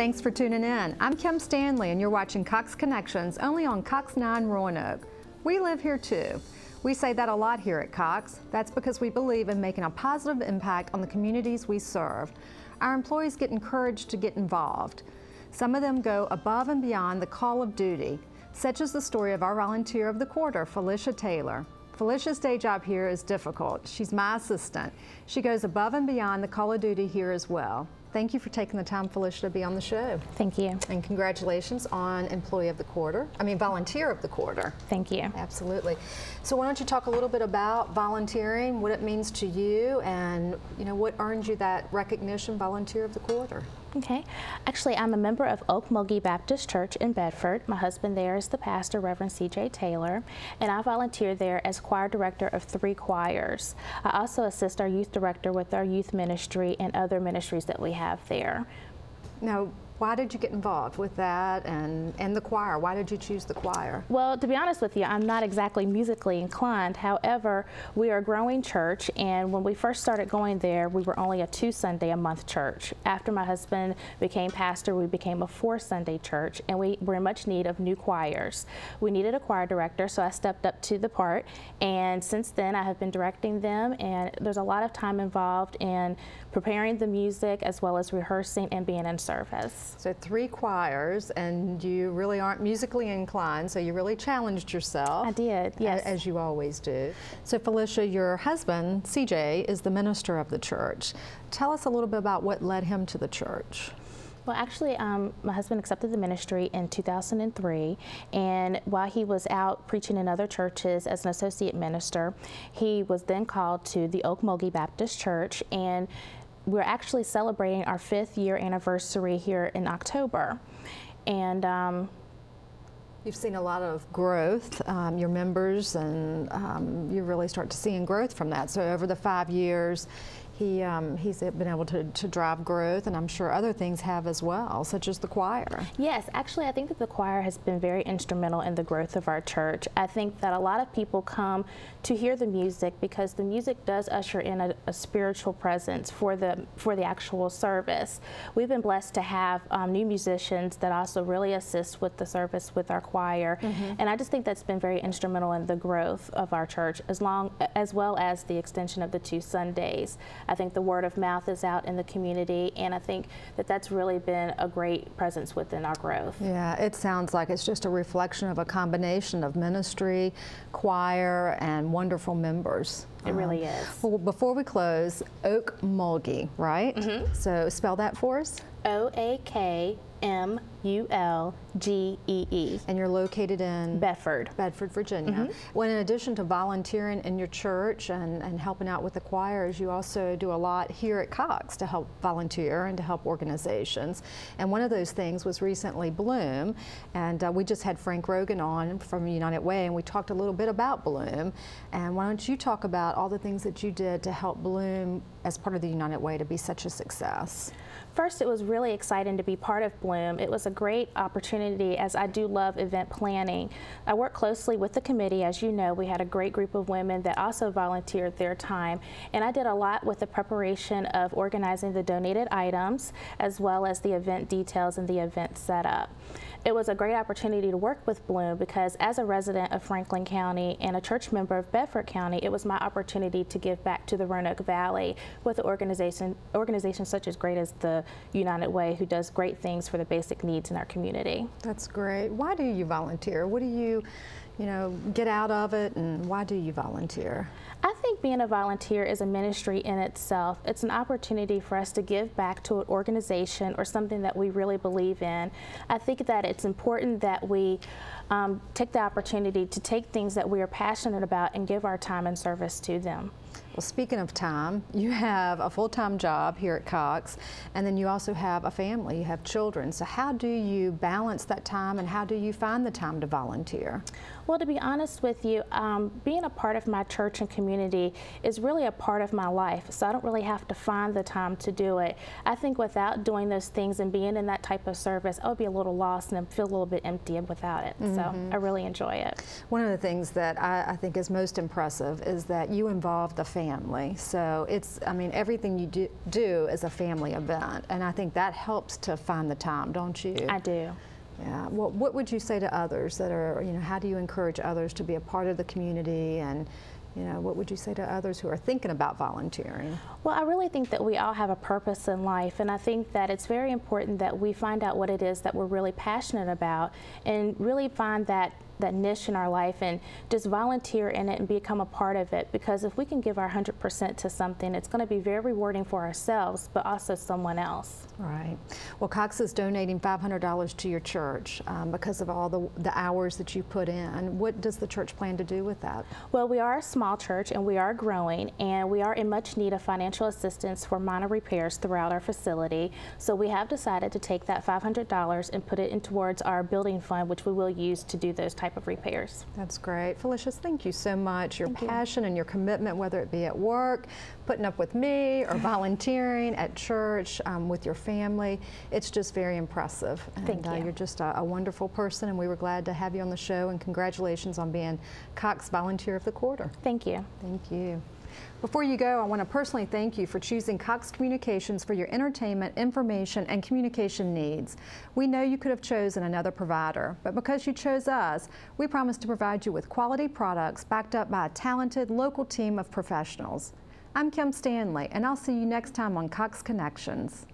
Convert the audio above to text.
Thanks for tuning in. I'm Kim Stanley, and you're watching Cox Connections only on Cox 9 Roanoke. We live here too. We say that a lot here at Cox. That's because we believe in making a positive impact on the communities we serve. Our employees get encouraged to get involved. Some of them go above and beyond the call of duty, such as the story of our volunteer of the quarter, Felicia Taylor. Felicia's day job here is difficult. She's my assistant. She goes above and beyond the call of duty here as well. Thank you for taking the time, Felicia, to be on the show. Thank you. And congratulations on Volunteer of the Quarter. Thank you. Absolutely. So why don't you talk a little bit about volunteering, what it means to you, and what earned you that recognition, Volunteer of the Quarter? Okay. Actually, I'm a member of Oct2010 Baptist Church in Bedford. My husband there is the pastor, Reverend C.J. Taylor, and I volunteer there as choir director of 3 choirs. I also assist our youth director with our youth ministry and other ministries that we have there. Now, why did you get involved with that and the choir? Why did you choose the choir? Well, to be honest with you, I'm not exactly musically inclined. However, we are a growing church, and when we first started going there, we were only a 2 Sunday a month church. After my husband became pastor, we became a 4 Sunday church, and we were in much need of new choirs. We needed a choir director, so I stepped up to the part, and since then I have been directing them, and there's a lot of time involved in preparing the music as well as rehearsing and being in service. So 3 choirs, and you really aren't musically inclined, so you really challenged yourself. I did, yes. As you always do. So Felicia, your husband, CJ, is the minister of the church. Tell us a little bit about what led him to the church. Well, actually, my husband accepted the ministry in 2003, and while he was out preaching in other churches as an associate minister, he was then called to the Oct2010 Baptist Church, and we're actually celebrating our 5th year anniversary here in October. And you've seen a lot of growth, your members, and you really start to see growth from that. So over the 5 years, he's been able to drive growth, and I'm sure other things have as well, such as the choir. Yes, actually I think that the choir has been very instrumental in the growth of our church. I think that a lot of people come to hear the music because the music does usher in a spiritual presence for the actual service. We've been blessed to have new musicians that also really assist with the service with our choir, and I just think that's been very instrumental in the growth of our church, as well as the extension of the 2 Sundays. I think the word of mouth is out in the community, and I think that that's really been a great presence within our growth. Yeah, it sounds like it's just a reflection of a combination of ministry, choir, and wonderful members. It really is. Well, before we close, Oct2010, right? So spell that for us. Oakmulgee. And you're located in? Bedford. Bedford, Virginia. Well, in addition to volunteering in your church and helping out with the choirs, you also do a lot here at Cox to help volunteer and to help organizations. And one of those things was recently Bloom, and we just had Frank Rogan on from United Way, and we talked a little bit about Bloom. And why don't you talk about all the things that you did to help Bloom as part of the United Way to be such a success? First, it was really exciting to be part of Bloom. It was a great opportunity, as I do love event planning. I work closely with the committee. As you know, we had a great group of women that also volunteered their time, and I did a lot with the preparation of organizing the donated items as well as the event details and the event setup. It was a great opportunity to work with Bloom because as a resident of Franklin County and a church member of Bedford County, it was my opportunity to give back to the Roanoke Valley with an organization such as great as the United Way, who does great things for the basic needs in our community. That's great. Why do you volunteer? What do you get out of it, and why do you volunteer? I think being a volunteer is a ministry in itself. It's an opportunity for us to give back to an organization or something that we really believe in. I think that it's important that we take the opportunity to take things that we are passionate about and give our time and service to them. Well, speaking of time, you have a full-time job here at Cox, and then you also have a family, you have children. So how do you balance that time, and how do you find the time to volunteer? Well, to be honest with you, being a part of my church and community is really a part of my life, so I don't really have to find the time to do it. I think without doing those things and being in that type of service, I would be a little lost and feel a little bit empty without it. So I really enjoy it. One of the things that I think is most impressive is that you involve the family. So it's, I mean, everything you do is a family event, and I think that helps to find the time, don't you? I do. Yeah. Well, what would you say to others that are, you know, how do you encourage others to be a part of the community, and, you know, what would you say to others who are thinking about volunteering? Well, I really think that we all have a purpose in life, and I think that it's very important that we find out what it is that we're really passionate about and really find that niche in our life and just volunteer in it and become a part of it, because if we can give our 100% to something, it's going to be very rewarding for ourselves but also someone else. Right. Well, Cox is donating $500 to your church because of all the hours that you put in. What does the church plan to do with that? Well, we are a small church and we are growing, and we are in much need of financial assistance for minor repairs throughout our facility. So we have decided to take that $500 and put it in towards our building fund, which we will use to do those type of repairs. That's great. Felicious, thank you so much. Your passion and your commitment, whether it be at work, putting up with me, or volunteering at church with your family, it's just very impressive. And, thank you. You're just a wonderful person, and we were glad to have you on the show, and congratulations on being Cox Volunteer of the Quarter. Thank you. Thank you. Before you go, I want to personally thank you for choosing Cox Communications for your entertainment, information, and communication needs. We know you could have chosen another provider, but because you chose us, we promise to provide you with quality products backed up by a talented local team of professionals. I'm Kim Stanley, and I'll see you next time on Cox Connections.